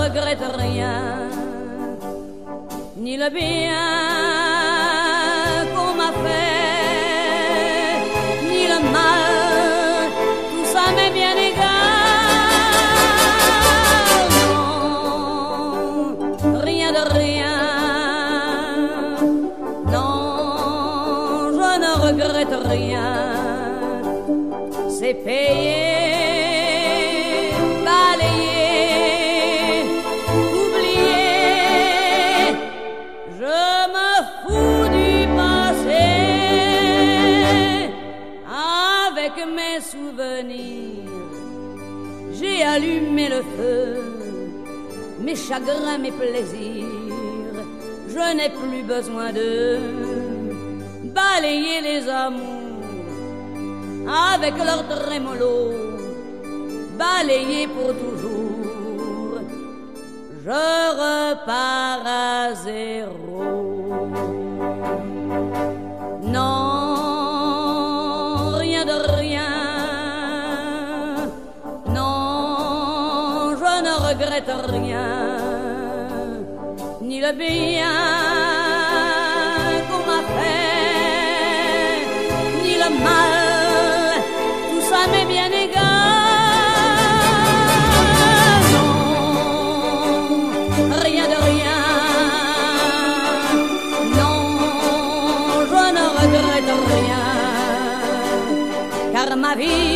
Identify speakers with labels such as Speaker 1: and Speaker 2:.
Speaker 1: regrette rien, ni le bien qu'on m'a fait, ni le mal, tout ça m'est bien égal. Non, rien de rien, non, je ne regrette rien, c'est payé. Mes souvenirs, j'ai allumé le feu, mes chagrins, mes plaisirs, je n'ai plus besoin de balayer les amours avec leur trémolo, balayer pour toujours, je repars à zéro. Non, regrette rien, ni le bien qu'on m'a fait, ni le mal, tout ça m'est bien égal. Non, rien de rien, non, je ne regrette rien, car ma vie